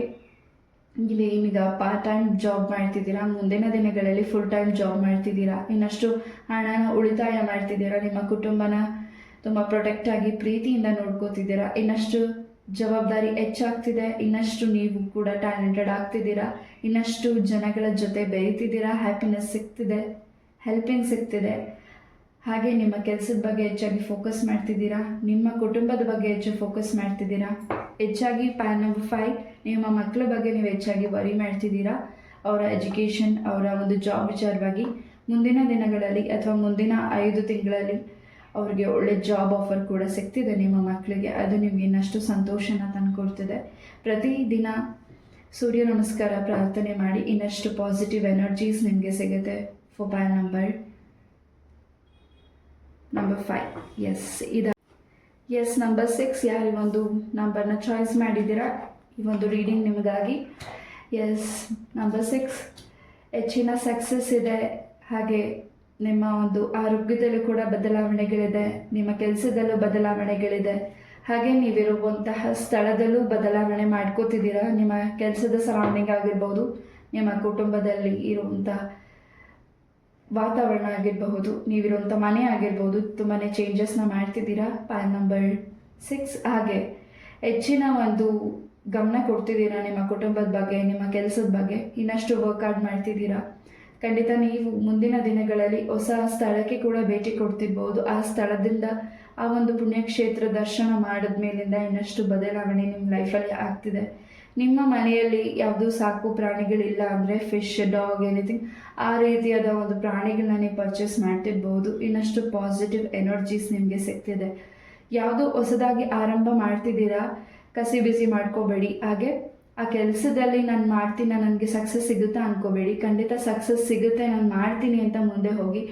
A: ನೀವೇನೀಗ ಪಾರ್ಟ್ ಟೈಮ್ ಜಾಬ್ ಮಾಡ್ತಿದ್ದೀರಾ, ಮುಂದಿನ ದಿನಗಳಲ್ಲಿ ಫುಲ್ ಟೈಮ್ ಜಾಬ್ ಮಾಡ್ತಿದ್ದೀರಾ, ಇನ್ನಷ್ಟು ಹಣನ ಉಳಿತಾಯ ಮಾಡ್ತಿದ್ದೀರಾ, ನಿಮ್ಮ ಕುಟುಂಬನ ತುಂಬ ಪ್ರೊಟೆಕ್ಟ್ ಆಗಿ ಪ್ರೀತಿಯಿಂದ ನೋಡ್ಕೋತಿದ್ದೀರಾ, ಇನ್ನಷ್ಟು ಜವಾಬ್ದಾರಿ ಹೆಚ್ಚಾಗ್ತಿದೆ, ಇನ್ನಷ್ಟು ನೀವು ಕೂಡ ಟ್ಯಾಲೆಂಟೆಡ್ ಆಗ್ತಿದ್ದೀರಾ, ಇನ್ನಷ್ಟು ಜನಗಳ ಜೊತೆ ಬೆರೀತಿದ್ದೀರಾ, ಹ್ಯಾಪಿನೆಸ್ ಸಿಗ್ತಿದೆ, ಹೆಲ್ಪಿಂಗ್ ಸಿಗ್ತಿದೆ. ಹಾಗೆ ನಿಮ್ಮ ಕೆಲಸದ ಬಗ್ಗೆ ಹೆಚ್ಚಾಗಿ ಫೋಕಸ್ ಮಾಡ್ತಿದ್ದೀರಾ, ನಿಮ್ಮ ಕುಟುಂಬದ ಬಗ್ಗೆ ಹೆಚ್ಚು ಫೋಕಸ್ ಮಾಡ್ತಿದ್ದೀರಾ. ಹೆಚ್ಚಾಗಿ ಪಾಯಿಂಟ್ ನಂಬರ್ 5, ನಿಮ್ಮ ಮಕ್ಕಳ ಬಗ್ಗೆ ನೀವು ಹೆಚ್ಚಾಗಿ ವರಿ ಮಾಡ್ತಿದ್ದೀರಾ. ಅವರ ಎಜುಕೇಷನ್, ಅವರ ಒಂದು ಜಾಬ್ ವಿಚಾರವಾಗಿ ಮುಂದಿನ ದಿನಗಳಲ್ಲಿ ಅಥವಾ ಮುಂದಿನ 5 ತಿಂಗಳಲ್ಲಿ ಅವ್ರಿಗೆ ಒಳ್ಳೆ ಜಾಬ್ ಆಫರ್ ಕೂಡ ಸಿಗ್ತಿದೆ ನಿಮ್ಮ ಮಕ್ಕಳಿಗೆ. ಅದು ನಿಮಗೆ ಇನ್ನಷ್ಟು ಸಂತೋಷನ ತಂದುಕೊಡ್ತಿದೆ. ಪ್ರತಿದಿನ ಸೂರ್ಯ ನಮಸ್ಕಾರ ಪ್ರಾರ್ಥನೆ ಮಾಡಿ, ಇನ್ನಷ್ಟು ಪಾಸಿಟಿವ್ ಎನರ್ಜೀಸ್ ನಿಮಗೆ ಸಿಗುತ್ತೆ. For point number 5 yes number 6 ಯಾರು ಒಂದು ನಂಬರ್ನ ಚಾಯ್ಸ್ ಮಾಡಿದ್ದೀರಾ, ಈ ಒಂದು ರೀಡಿಂಗ್ ನಿಮಗಾಗಿ. ಎಸ್, ನಂಬರ್ 6 ಹೆಚ್ಚಿನ ಸಕ್ಸಸ್ ಇದೆ. ಹಾಗೆ ನಿಮ್ಮ ಒಂದು ಆರೋಗ್ಯದಲ್ಲೂ ಕೂಡ ಬದಲಾವಣೆಗಳಿದೆ, ನಿಮ್ಮ ಕೆಲಸದಲ್ಲೂ ಬದಲಾವಣೆಗಳಿದೆ. ಹಾಗೆ ನೀವಿರುವಂತಹ ಸ್ಥಳದಲ್ಲೂ ಬದಲಾವಣೆ ಮಾಡ್ಕೋತಿದ್ದೀರಾ. ನಿಮ್ಮ ಕೆಲಸದ ಸರೌಂಡಿಂಗ್ ಆಗಿರ್ಬೋದು, ನಿಮ್ಮ ಕುಟುಂಬದಲ್ಲಿ ಇರುವಂತಹ ವಾತಾವರಣ ಆಗಿರಬಹುದು, ನೀವಿರುವಂಥ ಮನೆ ಆಗಿರ್ಬೋದು, ತುಂಬಾ ಚೇಂಜಸ್ನ ಮಾಡ್ತಿದ್ದೀರಾ. ಪಾಯಿಂಟ್ ನಂಬರ್ 6 ಹಾಗೆ ಹೆಚ್ಚಿನ ಒಂದು ಗಮನ ಕೊಡ್ತಿದ್ದೀರಾ ನಿಮ್ಮ ಕುಟುಂಬದ ಬಗ್ಗೆ, ನಿಮ್ಮ ಕೆಲಸದ ಬಗ್ಗೆ, ಇನ್ನಷ್ಟು ವರ್ಕೌಟ್ ಮಾಡ್ತಿದ್ದೀರಾ. ಖಂಡಿತ ನೀವು ಮುಂದಿನ ದಿನಗಳಲ್ಲಿ ಹೊಸ ಸ್ಥಳಕ್ಕೆ ಕೂಡ ಭೇಟಿ ಕೊಡ್ತಿರ್ಬೋದು. ಆ ಸ್ಥಳದಿಂದ ಆ ಒಂದು ಪುಣ್ಯಕ್ಷೇತ್ರ ದರ್ಶನ ಮಾಡಿದ ಮೇಲಿಂದ ಇನ್ನಷ್ಟು ಬದಲಾವಣೆ ನಿಮ್ಮ ಲೈಫಲ್ಲಿ ಆಗ್ತಿದೆ. ನಿಮ್ಮ ಮನೆಯಲ್ಲಿ ಯಾವುದೂ ಸಾಕು ಪ್ರಾಣಿಗಳಿಲ್ಲ ಅಂದರೆ ಫಿಶ್, ಡಾಗ್, ಎನಿಥಿಂಗ್ ಆ ರೀತಿಯಾದ ಒಂದು ಪ್ರಾಣಿಗಳನ್ನ ನೀವು ಪರ್ಚೇಸ್ ಮಾಡ್ತಿರ್ಬೋದು. ಇನ್ನಷ್ಟು ಪಾಸಿಟಿವ್ ಎನರ್ಜೀಸ್ ನಿಮಗೆ ಸಿಗ್ತಿದೆ. ಯಾವುದೋ ಹೊಸದಾಗಿ ಆರಂಭ ಮಾಡ್ತಿದ್ದೀರಾ, ಕಸಿ ಬಿಸಿ ಮಾಡ್ಕೋಬೇಡಿ. ಹಾಗೆ ಆ ಕೆಲಸದಲ್ಲಿ ನಾನು ಮಾಡ್ತೀನಿ, ನನಗೆ ಸಕ್ಸಸ್ ಸಿಗುತ್ತಾ ಅಂದ್ಕೋಬೇಡಿ. ಖಂಡಿತ ಸಕ್ಸಸ್ ಸಿಗುತ್ತೆ, ನಾನು ಮಾಡ್ತೀನಿ ಅಂತ ಮುಂದೆ ಹೋಗಿ.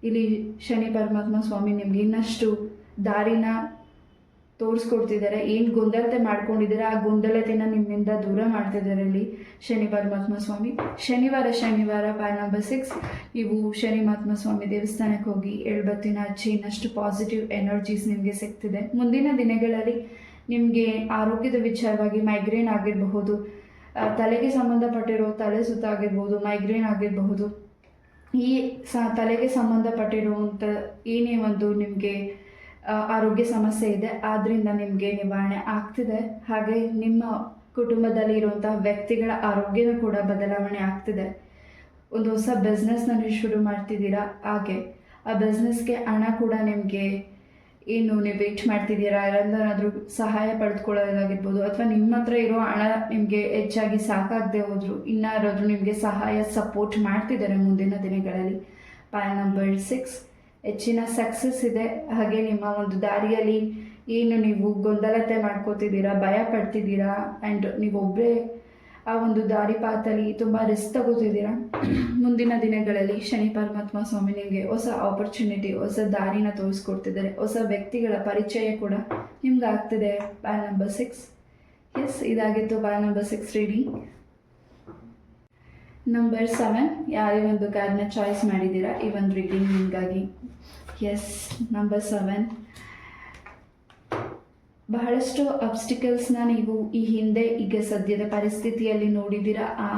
A: ಇಲ್ಲಿ ಶನಿ ಪರಮಾತ್ಮ ಸ್ವಾಮಿ ನಿಮ್ಗೆ ಇನ್ನಷ್ಟು ದಾರಿನ ತೋರಿಸ್ಕೊಡ್ತಿದ್ದಾರೆ. ಏನು ಗೊಂದಲತೆ ಮಾಡ್ಕೊಂಡಿದ್ದಾರೆ ಆ ಗೊಂದಲತೆನ ನಿಮ್ಮಿಂದ ದೂರ ಮಾಡ್ತಿದ್ದಾರೆ ಇಲ್ಲಿ ಶನಿ ಪರಮಾತ್ಮ ಸ್ವಾಮಿ. ಶನಿವಾರ ಪಾಯಿಂಟ್ ನಂಬರ್ 6 ನೀವು ಶನಿ ಮಹಾತ್ಮ ಸ್ವಾಮಿ ದೇವಸ್ಥಾನಕ್ಕೆ ಹೋಗಿ ಎಳ್ಬತ್ತಿನ ಹಚ್ಚಿ ಇನ್ನಷ್ಟು ಪಾಸಿಟಿವ್ ಎನರ್ಜೀಸ್ ನಿಮಗೆ ಸಿಗ್ತಿದೆ. ಮುಂದಿನ ದಿನಗಳಲ್ಲಿ ನಿಮಗೆ ಆರೋಗ್ಯದ ವಿಚಾರವಾಗಿ ಮೈಗ್ರೇನ್ ಆಗಿರಬಹುದು, ತಲೆಗೆ ಸಂಬಂಧಪಟ್ಟಿರೋ ತಲೆ ಸುತ್ತ ಆಗಿರ್ಬೋದು, ಮೈಗ್ರೇನ್ ಆಗಿರಬಹುದು. ಈ ತಲೆಗೆ ಸಂಬಂಧಪಟ್ಟಿರುವಂಥ ಏನೇ ಒಂದು ನಿಮಗೆ ಆರೋಗ್ಯ ಸಮಸ್ಯೆ ಇದೆ, ಆದ್ದರಿಂದ ನಿಮಗೆ ನಿವಾರಣೆ ಆಗ್ತಿದೆ. ಹಾಗೆ ನಿಮ್ಮ ಕುಟುಂಬದಲ್ಲಿ ಇರುವಂತಹ ವ್ಯಕ್ತಿಗಳ ಆರೋಗ್ಯನೂ ಕೂಡ ಬದಲಾವಣೆ ಆಗ್ತಿದೆ. ಒಂದು ಹೊಸ ಬಿಸ್ನೆಸ್ನ ನೀವು ಶುರು ಮಾಡ್ತಿದ್ದೀರಾ, ಹಾಗೆ ಆ ಬಿಸ್ನೆಸ್ಗೆ ಹಣ ಕೂಡ ನಿಮಗೆ ಏನು ನೀವು ವೇಟ್ ಮಾಡ್ತಿದ್ದೀರಾ, ಯಾರಾದ್ರೂ ಸಹಾಯ ಪಡೆದುಕೊಳ್ಳೋದಾಗಿರ್ಬೋದು, ಅಥವಾ ನಿಮ್ಮ ಹತ್ರ ಇರೋ ಹಣ ನಿಮಗೆ ಹೆಚ್ಚಾಗಿ ಸಾಕಾಗದೆ ಹೋದ್ರು ಇನ್ನಾರಾದರೂ ನಿಮಗೆ ಸಹಾಯ ಸಪೋರ್ಟ್ ಮಾಡ್ತಿದ್ದಾರೆ ಮುಂದಿನ ದಿನಗಳಲ್ಲಿ. ಪಾಯಲ್ ನಂಬರ್ 6 ಹೆಚ್ಚಿನ ಸಕ್ಸಸ್ ಇದೆ. ಹಾಗೆ ನಿಮ್ಮ ಒಂದು ದಾರಿಯಲ್ಲಿ ಏನು ನೀವು ಗೊಂದಲತೆ ಮಾಡ್ಕೋತಿದ್ದೀರಾ, ಭಯ ಪಡ್ತಿದ್ದೀರಾ, ಆ್ಯಂಡ್ ನೀವೊಬ್ಬರೇ ಆ ಒಂದು ದಾರಿ ಪಾತಲ್ಲಿ ತುಂಬ ರಿಸ್ಕ್ ತಗೋತಿದ್ದೀರಾ, ಮುಂದಿನ ದಿನಗಳಲ್ಲಿ ಶನಿ ಪರಮಾತ್ಮ ಸ್ವಾಮಿ ನಿಮಗೆ ಹೊಸ ಆಪರ್ಚುನಿಟಿ, ಹೊಸ ದಾರಿನ ತೋರಿಸ್ಕೊಡ್ತಿದ್ದಾರೆ. ಹೊಸ ವ್ಯಕ್ತಿಗಳ ಪರಿಚಯ ಕೂಡ ನಿಮ್ಗೆ ಆಗ್ತಿದೆ. Pile number 6. ಎಸ್, ಇದಾಗಿತ್ತು ಪಾಯಲ್ ನಂಬರ್ 6 ರೀಡಿಂಗ್. ನಂಬರ್ 7 ಯಾರೇ ಒಂದು ಕಾರ್ಡ್ನ ಚಾಯ್ಸ್ ಮಾಡಿದ್ದೀರಾ ಈ ಒಂದು ರೀಡಿಂಗ್ ನಿಮಗಾಗಿ. ಎಸ್, ನಂಬರ್ 7 ಬಹಳಷ್ಟು ಅಬ್ಸ್ಟಿಕಲ್ಸ್ನ ನೀವು ಈ ಹಿಂದೆ ಈಗ ಸದ್ಯದ ಪರಿಸ್ಥಿತಿಯಲ್ಲಿ ನೋಡಿದ್ದೀರಾ. ಆ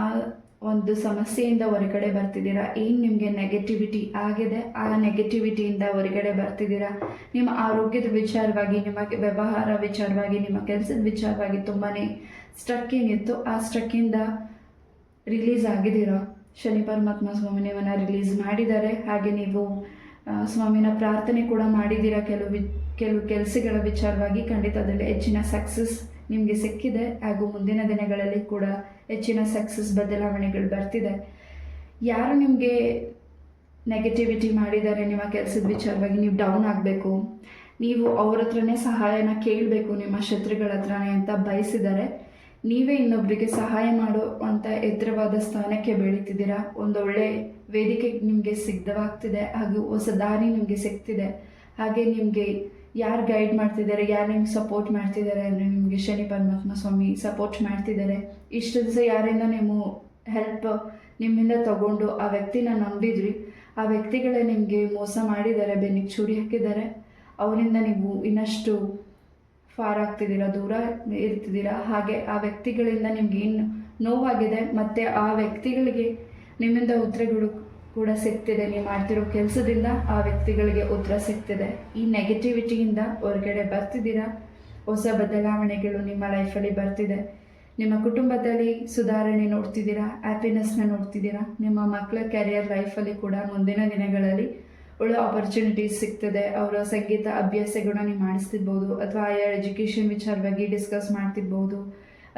A: ಒಂದು ಸಮಸ್ಯೆಯಿಂದ ಹೊರಗಡೆ ಬರ್ತಿದ್ದೀರಾ. ಏನು ನಿಮಗೆ ನೆಗೆಟಿವಿಟಿ ಆಗಿದೆ, ಆ ನೆಗೆಟಿವಿಟಿಯಿಂದ ಹೊರಗಡೆ ಬರ್ತಿದ್ದೀರಾ. ನಿಮ್ಮ ಆರೋಗ್ಯದ ವಿಚಾರವಾಗಿ, ನಿಮ್ಮ ವ್ಯವಹಾರ ವಿಚಾರವಾಗಿ, ನಿಮ್ಮ ಕೆಲಸದ ವಿಚಾರವಾಗಿ ತುಂಬಾ ಸ್ಟ್ರಕ್ ಏನಿತ್ತು, ಆ ಸ್ಟ್ರಕ್ಕಿಂದ ರಿಲೀಸ್ ಆಗಿದ್ದೀರಾ. ಶನಿ ಪರಮಾತ್ಮ ಸ್ವಾಮಿ ನಿಮ್ಮನ್ನು ರಿಲೀಸ್ ಮಾಡಿದ್ದಾರೆ. ಹಾಗೆ ನೀವು ಸ್ವಾಮಿನ ಪ್ರಾರ್ಥನೆ ಕೂಡ ಮಾಡಿದ್ದೀರಾ ಕೆಲವು ಕೆಲಸಗಳ ವಿಚಾರವಾಗಿ. ಖಂಡಿತ ಅದರಲ್ಲಿ ಹೆಚ್ಚಿನ ಸಕ್ಸಸ್ ನಿಮಗೆ ಸಿಕ್ಕಿದೆ. ಹಾಗೂ ಮುಂದಿನ ದಿನಗಳಲ್ಲಿ ಕೂಡ ಹೆಚ್ಚಿನ ಸಕ್ಸಸ್ ಬದಲಾವಣೆಗಳು ಬರ್ತಿದೆ. ಯಾರು ನಿಮಗೆ ನೆಗೆಟಿವಿಟಿ ಮಾಡಿದ್ದಾರೆ ನಿಮ್ಮ ಕೆಲಸದ ವಿಚಾರವಾಗಿ, ನೀವು ಡೌನ್ ಆಗಬೇಕು, ನೀವು ಅವ್ರ ಹತ್ರನೇ ಸಹಾಯನ ಕೇಳಬೇಕು ನಿಮ್ಮ ಶತ್ರುಗಳ ಹತ್ರನೇ ಅಂತ ಬಯಸಿದ್ದಾರೆ. ನೀವೇ ಇನ್ನೊಬ್ಬರಿಗೆ ಸಹಾಯ ಮಾಡುವಂಥ ಎತ್ತರವಾದ ಸ್ಥಾನಕ್ಕೆ ಬೆಳೀತಿದ್ದೀರಾ. ಒಂದೊಳ್ಳೆ ವೇದಿಕೆ ನಿಮಗೆ ಸಿದ್ಧವಾಗ್ತಿದೆ, ಹಾಗೂ ಹೊಸ ದಾರಿ ನಿಮಗೆ ಸಿಗ್ತಿದೆ. ಹಾಗೆ ನಿಮಗೆ ಯಾರು ಗೈಡ್ ಮಾಡ್ತಿದ್ದಾರೆ, ಯಾರು ನಿಮ್ಗೆ ಸಪೋರ್ಟ್ ಮಾಡ್ತಿದ್ದಾರೆ ಅಂದರೆ ನಿಮಗೆ ಶನಿ ಪರಮಾತ್ಮ ಸ್ವಾಮಿ ಸಪೋರ್ಟ್ ಮಾಡ್ತಿದ್ದಾರೆ. ಇಷ್ಟು ದಿವಸ ಯಾರಿಂದ ನೀವು ಹೆಲ್ಪ್ ನಿಮ್ಮಿಂದ ತಗೊಂಡು ಆ ವ್ಯಕ್ತಿನ ನಂಬಿದ್ರಿ, ಆ ವ್ಯಕ್ತಿಗಳೇ ನಿಮಗೆ ಮೋಸ ಮಾಡಿದ್ದಾರೆ, ಬೆನ್ನಿಗೆ ಚೂರಿ ಹಾಕಿದ್ದಾರೆ. ಅವರಿಂದ ನೀವು ಇನ್ನಷ್ಟು ಫಾರ್ ಆಗ್ತಿದ್ದೀರಾ, ದೂರ ಇರ್ತಿದ್ದೀರಾ. ಹಾಗೆ ಆ ವ್ಯಕ್ತಿಗಳಿಂದ ನಿಮ್ಗೆ ಏನು ನೋವಾಗಿದೆ, ಮತ್ತು ಆ ವ್ಯಕ್ತಿಗಳಿಗೆ ನಿಮ್ಮಿಂದ ಉತ್ತರಗಳು ಕೂಡ ಸಿಗ್ತಿದೆ. ನೀವು ಮಾಡ್ತಿರೋ ಕೆಲಸದಿಂದ ಆ ವ್ಯಕ್ತಿಗಳಿಗೆ ಉತ್ತರ ಸಿಗ್ತಿದೆ. ಈ ನೆಗೆಟಿವಿಟಿಯಿಂದ ಹೊರಗಡೆ ಬರ್ತಿದ್ದೀರಾ. ಹೊಸ ಬದಲಾವಣೆಗಳು ನಿಮ್ಮ ಲೈಫಲ್ಲಿ ಬರ್ತಿದೆ. ನಿಮ್ಮ ಕುಟುಂಬದಲ್ಲಿ ಸುಧಾರಣೆ ನೋಡ್ತಿದ್ದೀರಾ, ಹ್ಯಾಪಿನೆಸ್ನ ನೋಡ್ತಿದ್ದೀರಾ. ನಿಮ್ಮ ಮಕ್ಕಳ ಕ್ಯಾರಿಯರ್ ಲೈಫಲ್ಲಿ ಕೂಡ ಮುಂದಿನ ದಿನಗಳಲ್ಲಿ ಒಳ್ಳೆ ಆಪರ್ಚುನಿಟೀಸ್ ಸಿಗ್ತದೆ. ಅವರ ಸಂಗೀತ ಅಭ್ಯಾಸಗಳನ್ನ ನೀವು ಮಾಡಿಸ್ತಿರ್ಬೋದು, ಅಥವಾ ಹೈಯರ್ ಎಜುಕೇಷನ್ ವಿಚಾರವಾಗಿ ಡಿಸ್ಕಸ್ ಮಾಡ್ತಿರ್ಬೋದು,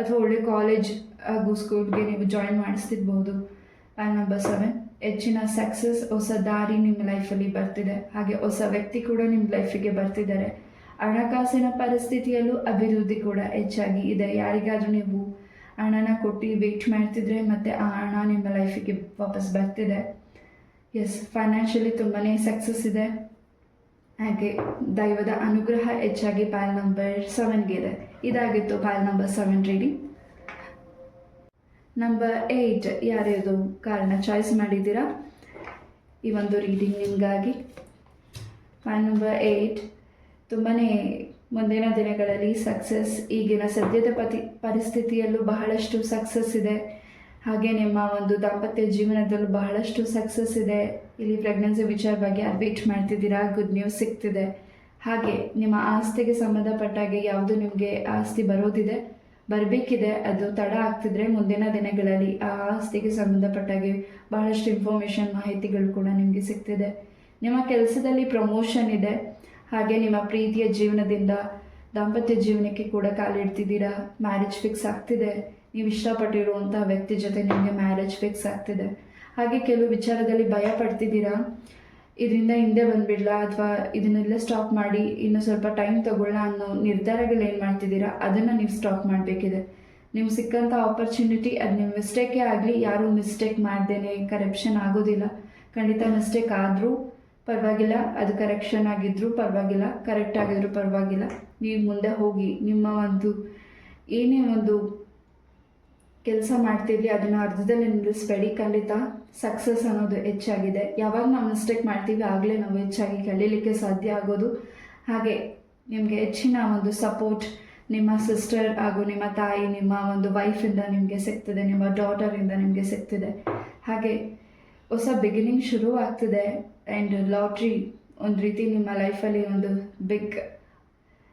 A: ಅಥವಾ ಒಳ್ಳೆ ಕಾಲೇಜ್ ಹಾಗೂ ಸ್ಕೂಲ್ಗೆ ನೀವು ಜಾಯಿನ್ ಮಾಡಿಸ್ತಿರ್ಬೋದು. ಪಾಯಲ್ ನಂಬರ್ 7 ಹೆಚ್ಚಿನ ಸಕ್ಸಸ್, ಹೊಸ ದಾರಿ ನಿಮ್ಮ ಲೈಫಲ್ಲಿ ಬರ್ತಿದೆ. ಹಾಗೆ ಹೊಸ ವ್ಯಕ್ತಿ ಕೂಡ ನಿಮ್ಮ ಲೈಫಿಗೆ ಬರ್ತಿದ್ದಾರೆ. ಹಣಕಾಸಿನ ಪರಿಸ್ಥಿತಿಯಲ್ಲೂ ಅಭಿವೃದ್ಧಿ ಕೂಡ ಹೆಚ್ಚಾಗಿ ಇದೆ. ಯಾರಿಗಾದರೂ ನೀವು ಹಣನ ಕೊಟ್ಟು ವೆಯ್ಟ್ ಮಾಡ್ತಿದ್ರೆ ಮತ್ತು ಆ ಹಣ ನಿಮ್ಮ ಲೈಫಿಗೆ ವಾಪಸ್ ಬರ್ತಿದೆ. ಎಸ್, ಫೈನಾನ್ಷಿಯಲಿ ತುಂಬಾ ಸಕ್ಸಸ್ ಇದೆ. ಹಾಗೆ ದೈವದ ಅನುಗ್ರಹ ಹೆಚ್ಚಾಗಿ ಪಾಯಲ್ ನಂಬರ್ 7ಗೆ ಇದೆ. ಇದಾಗಿತ್ತು ಪಾಯಲ್ ನಂಬರ್ 7 ರೀಡಿಂಗ್. ನಂಬರ್ 8 ಯಾರ್ಯಾವುದು ಕಾರ್ಡ್ನ ಚಾಯ್ಸ್ ಮಾಡಿದ್ದೀರಾ ಈ ಒಂದು ರೀಡಿಂಗ್ ನಿಮಗಾಗಿ. ಪಾಯಲ್ ನಂಬರ್ 8 ತುಂಬಾ ಮುಂದಿನ ದಿನಗಳಲ್ಲಿ ಸಕ್ಸಸ್, ಈಗಿನ ಸದ್ಯದ ಪರಿಸ್ಥಿತಿಯಲ್ಲೂ ಬಹಳಷ್ಟು ಸಕ್ಸಸ್ ಇದೆ. ಹಾಗೆ ನಿಮ್ಮ ಒಂದು ದಾಂಪತ್ಯ ಜೀವನದಲ್ಲೂ ಬಹಳಷ್ಟು ಸಕ್ಸಸ್ ಇದೆ. ಇಲ್ಲಿ ಪ್ರೆಗ್ನೆನ್ಸಿ ವಿಚಾರವಾಗಿ ವೇಟ್ ಮಾಡ್ತಿದ್ದೀರಾ, ಗುಡ್ ನ್ಯೂಸ್ ಸಿಗ್ತಿದೆ. ಹಾಗೆ ನಿಮ್ಮ ಆಸ್ತಿಗೆ ಸಂಬಂಧಪಟ್ಟಾಗೆ ಯಾವುದು ನಿಮಗೆ ಆಸ್ತಿ ಬರಬೇಕಿದೆ, ಅದು ತಡ ಆಗ್ತಿದ್ರೆ ಮುಂದಿನ ದಿನಗಳಲ್ಲಿ ಆ ಆಸ್ತಿಗೆ ಸಂಬಂಧಪಟ್ಟಾಗೆ ಬಹಳಷ್ಟು ಇನ್ಫಾರ್ಮೇಷನ್, ಮಾಹಿತಿಗಳು ಕೂಡ ನಿಮಗೆ ಸಿಗ್ತಿದೆ. ನಿಮ್ಮ ಕೆಲಸದಲ್ಲಿ ಪ್ರಮೋಷನ್ ಇದೆ. ಹಾಗೆ ನಿಮ್ಮ ಪ್ರೀತಿಯ ಜೀವನದಿಂದ ದಾಂಪತ್ಯ ಜೀವನಕ್ಕೆ ಕೂಡ ಕಾಲಿಡ್ತಿದ್ದೀರಾ. ಮ್ಯಾರೇಜ್ ಫಿಕ್ಸ್ ಆಗ್ತಿದೆ. ನೀವು ಇಷ್ಟಪಟ್ಟಿರುವಂಥ ವ್ಯಕ್ತಿ ಜೊತೆ ನಿಮಗೆ ಮ್ಯಾರೇಜ್ ಫಿಕ್ಸ್ ಆಗ್ತಿದೆ. ಹಾಗೆ ಕೆಲವು ವಿಚಾರದಲ್ಲಿ ಭಯ ಪಡ್ತಿದ್ದೀರಾ, ಇದರಿಂದ ಹಿಂದೆ ಬಂದುಬಿಡ್ಲಾ ಅಥವಾ ಇದನ್ನೆಲ್ಲ ಸ್ಟಾಪ್ ಮಾಡಿ ಇನ್ನು ಸ್ವಲ್ಪ ಟೈಮ್ ತಗೊಳ್ಳೋಣ ಅನ್ನೋ ನಿರ್ಧಾರಗಳು ಏನು ಮಾಡ್ತಿದ್ದೀರಾ, ಅದನ್ನು ನೀವು ಸ್ಟಾಪ್ ಮಾಡಬೇಕಿದೆ. ನೀವು ಸಿಕ್ಕಂಥ ಆಪರ್ಚುನಿಟಿ ಅದು ನಿಮ್ಮ ಮಿಸ್ಟೇಕೇ ಆಗಲಿ, ಯಾರೂ ಮಿಸ್ಟೇಕ್ ಮಾಡ್ದೇನೆ ಕರೆಕ್ಷನ್ ಆಗೋದಿಲ್ಲ. ಖಂಡಿತ ಮಿಸ್ಟೇಕ್ ಆದರೂ ಪರವಾಗಿಲ್ಲ, ಅದು ಕರೆಕ್ಷನ್ ಆಗಿದ್ದರೂ ಪರವಾಗಿಲ್ಲ, ಕರೆಕ್ಟ್ ಆಗಿದ್ರೂ ಪರವಾಗಿಲ್ಲ. ನೀವು ಮುಂದೆ ಹೋಗಿ ನಿಮ್ಮ ಒಂದು ಏನೇ ಒಂದು ಕೆಲಸ ಮಾಡ್ತಿರ್ಲಿ ಅದನ್ನು ಅರ್ಧದಲ್ಲಿ ನಿಲ್ಲಿಸಬೇಡಿ. ಖಂಡಿತ ಸಕ್ಸಸ್ ಅನ್ನೋದು ಹೆಚ್ಚಾಗಿದೆ. ಯಾವಾಗ ನಾವು ಮಿಸ್ಟೇಕ್ ಮಾಡ್ತೀವಿ ಆಗಲೇ ನಾವು ಹೆಚ್ಚಾಗಿ ಕಲೀಲಿಕ್ಕೆ ಸಾಧ್ಯ ಆಗೋದು. ಹಾಗೆ ನಿಮಗೆ ಹೆಚ್ಚಿನ ಒಂದು ಸಪೋರ್ಟ್ ನಿಮ್ಮ ಸಿಸ್ಟರ್ ಹಾಗೂ ನಿಮ್ಮ ತಾಯಿ, ನಿಮ್ಮ ಒಂದು ವೈಫಿಂದ ನಿಮಗೆ ಸಿಗ್ತದೆ, ನಿಮ್ಮ ಡಾಟರಿಂದ ನಿಮಗೆ ಸಿಗ್ತಿದೆ. ಹಾಗೆ ಹೊಸ ಬಿಗಿನಿಂಗ್ ಶುರು ಆಗ್ತಿದೆ. ಆ್ಯಂಡ್ ಲಾಟ್ರಿ ಒಂದು ರೀತಿ ನಿಮ್ಮ ಲೈಫಲ್ಲಿ ಒಂದು ಬಿಗ್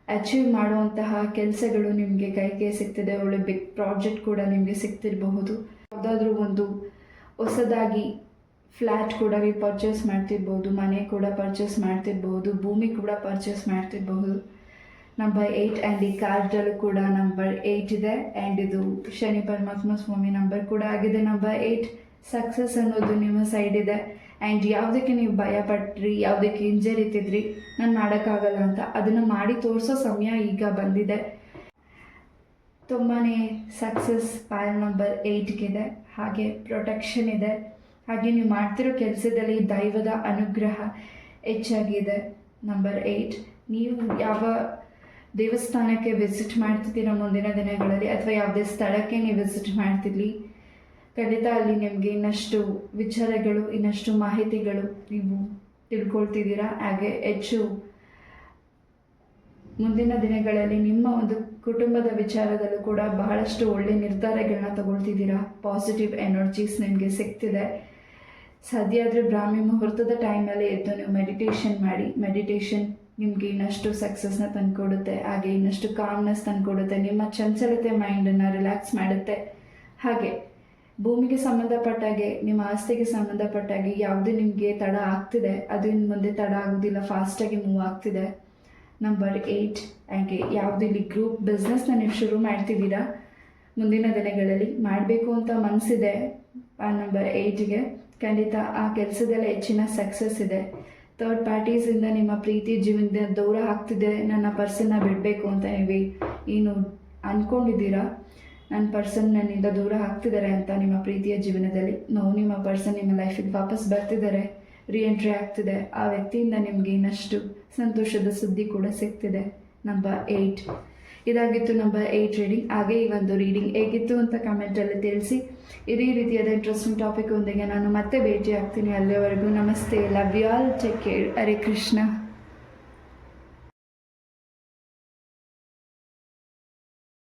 A: ಅಚೀವ್ ಮಾಡುವಂತಹ ಕೆಲಸಗಳು ನಿಮಗೆ ಕೈಗೆ ಸಿಗ್ತಿದೆ. ಒಳ್ಳೆ ಬಿಗ್ ಪ್ರಾಜೆಕ್ಟ್ ಕೂಡ ನಿಮಗೆ ಸಿಗ್ತಿರಬಹುದು. ಯಾವುದಾದ್ರೂ ಒಂದು ಹೊಸದಾಗಿ ಫ್ಲ್ಯಾಟ್ ಕೂಡ ನೀವು ಪರ್ಚೇಸ್ ಮಾಡ್ತಿರ್ಬೋದು, ಮನೆ ಕೂಡ ಪರ್ಚೇಸ್ ಮಾಡ್ತಿರ್ಬೋದು, ಭೂಮಿ ಕೂಡ ಪರ್ಚೇಸ್ ಮಾಡ್ತಿರ್ಬಹುದು. ನಂಬರ್ 8 ಆ್ಯಂಡ್ ಈ ಕಾರ್ಡಲ್ಲೂ ಕೂಡ ನಂಬರ್ 8 ಇದೆ. ಆ್ಯಂಡ್ ಇದು ಶನಿ ಪರಮಾತ್ಮ ಸ್ವಾಮಿ ನಂಬರ್ ಕೂಡ ಆಗಿದೆ. ನಂಬರ್ 8 ಸಕ್ಸಸ್ ಅನ್ನೋದು ನಿಮ್ಮ ಸೈಡ್ ಇದೆ. ಆ್ಯಂಡ್ ಯಾವುದಕ್ಕೆ ನೀವು ಭಯಪಟ್ರಿ, ಯಾವುದಕ್ಕೆ ಹಿಂಜರಿತಿದ್ರಿ, ನಾನು ಮಾಡೋಕ್ಕಾಗಲ್ಲ ಅಂತ, ಅದನ್ನು ಮಾಡಿ ತೋರಿಸೋ ಸಮಯ ಈಗ ಬಂದಿದೆ. ತುಂಬಾ ಸಕ್ಸಸ್ ಪೈಲ್ ನಂಬರ್ 8ಗಿದೆ. ಹಾಗೆ ಪ್ರೊಟೆಕ್ಷನ್ ಇದೆ. ಹಾಗೆ ನೀವು ಮಾಡ್ತಿರೋ ಕೆಲಸದಲ್ಲಿ ದೈವದ ಅನುಗ್ರಹ ಹೆಚ್ಚಾಗಿದೆ. ನಂಬರ್ 8 ನೀವು ಯಾವ ದೇವಸ್ಥಾನಕ್ಕೆ ವಿಸಿಟ್ ಮಾಡ್ತಿದ್ದೀರಾ ಮುಂದಿನ ದಿನಗಳಲ್ಲಿ, ಅಥವಾ ಯಾವುದೇ ಸ್ಥಳಕ್ಕೆ ನೀವು ವಿಸಿಟ್ ಮಾಡ್ತಿರ್ಲಿ, ಖಂಡಿತ ಅಲ್ಲಿ ನಿಮಗೆ ಇನ್ನಷ್ಟು ವಿಚಾರಗಳು, ಇನ್ನಷ್ಟು ಮಾಹಿತಿಗಳು ನೀವು ತಿಳ್ಕೊಳ್ತಿದ್ದೀರಾ. ಹಾಗೆ ಹೆಚ್ಚು ಮುಂದಿನ ದಿನಗಳಲ್ಲಿ ನಿಮ್ಮ ಒಂದು ಕುಟುಂಬದ ವಿಚಾರದಲ್ಲೂ ಕೂಡ ಬಹಳಷ್ಟು ಒಳ್ಳೆಯ ನಿರ್ಧಾರಗಳನ್ನ ತಗೊಳ್ತಿದ್ದೀರಾ. ಪಾಸಿಟಿವ್ ಎನರ್ಜೀಸ್ ನಿಮಗೆ ಸಿಗ್ತಿದೆ. ಸಾಧ್ಯ ಆದರೆ ಬ್ರಾಹ್ಮಿ ಮುಹೂರ್ತದ ಟೈಮಲ್ಲಿ ಎದ್ದು ನೀವು ಮೆಡಿಟೇಷನ್ ಮಾಡಿ. ಮೆಡಿಟೇಷನ್ ನಿಮಗೆ ಇನ್ನಷ್ಟು ಸಕ್ಸಸ್ನ ತಂದುಕೊಡುತ್ತೆ. ಹಾಗೆ ಇನ್ನಷ್ಟು ಕಾಮ್ನೆಸ್ ತಂದುಕೊಡುತ್ತೆ. ನಿಮ್ಮ ಚಂಚಲತೆ ಮೈಂಡನ್ನು ರಿಲ್ಯಾಕ್ಸ್ ಮಾಡುತ್ತೆ. ಹಾಗೆ ಭೂಮಿಗೆ ಸಂಬಂಧಪಟ್ಟಾಗೆ, ನಿಮ್ಮ ಆಸ್ತಿಗೆ ಸಂಬಂಧಪಟ್ಟಾಗೆ ಯಾವುದು ನಿಮಗೆ ತಡ ಆಗ್ತಿದೆ ಅದು ಇನ್ನು ಮುಂದೆ ತಡ ಆಗೋದಿಲ್ಲ, ಫಾಸ್ಟಾಗಿ ಮೂವ್ ಆಗ್ತಿದೆ. ನಂಬರ್ 8 ಹಾಗೆ ಯಾವುದು ಇಲ್ಲಿ ಗ್ರೂಪ್ ಬಿಸ್ನೆಸ್ನ ನೀವು ಶುರು ಮಾಡ್ತಿದ್ದೀರಾ, ಮುಂದಿನ ದಿನಗಳಲ್ಲಿ ಮಾಡಬೇಕು ಅಂತ ಮನಸ್ಸಿದೆ ಆ ನಂಬರ್ 8ಗೆ, ಖಂಡಿತ ಆ ಕೆಲಸದಲ್ಲಿ ಹೆಚ್ಚಿನ ಸಕ್ಸಸ್ ಇದೆ. ಥರ್ಡ್ ಪಾರ್ಟೀಸಿಂದ ನಿಮ್ಮ ಪ್ರೀತಿ ಜೀವನದಿಂದ ದೂರ ಆಗ್ತಿದೆ. ನನ್ನ ಪರ್ಸನ್ನ ಬಿಡಬೇಕು ಅಂತ ನೀವು ಏನು ಅಂದ್ಕೊಂಡಿದ್ದೀರಾ, ನನ್ನ ಪರ್ಸನ್ ನನ್ನಿಂದ ದೂರ ಆಗ್ತಿದ್ದಾರೆ ಅಂತ ನಿಮ್ಮ ಪ್ರೀತಿಯ ಜೀವನದಲ್ಲಿ, ನಿಮ್ಮ ಪರ್ಸನ್ ನಿಮ್ಮ ಲೈಫಿಗೆ ವಾಪಸ್ ಬರ್ತಿದ್ದಾರೆ, ಎಂಟ್ರಿ ಆಗ್ತಿದೆ. ಆ ವ್ಯಕ್ತಿಯಿಂದ ನಿಮಗೆ ಇನ್ನಷ್ಟು ಸಂತೋಷದ ಸುದ್ದಿ ಕೂಡ ಸಿಗ್ತಿದೆ. ನಂಬರ್ 8 ಇದಾಗಿತ್ತು ನಂಬರ್ 8 ರೀಡಿಂಗ್. ಹಾಗೆ ಈ ಒಂದು ರೀಡಿಂಗ್ ಹೇಗಿತ್ತು ಅಂತ ಕಮೆಂಟಲ್ಲಿ ತಿಳಿಸಿ. ಇದೇ ರೀತಿಯಾದ ಇಂಟ್ರೆಸ್ಟಿಂಗ್ ಟಾಪಿಕ್ ಒಂದಿಗೆ ನಾನು ಮತ್ತೆ ಭೇಟಿ ಆಗ್ತೀನಿ. ಅಲ್ಲಿವರೆಗೂ ನಮಸ್ತೆ, love you all, take care, Hare Krishna.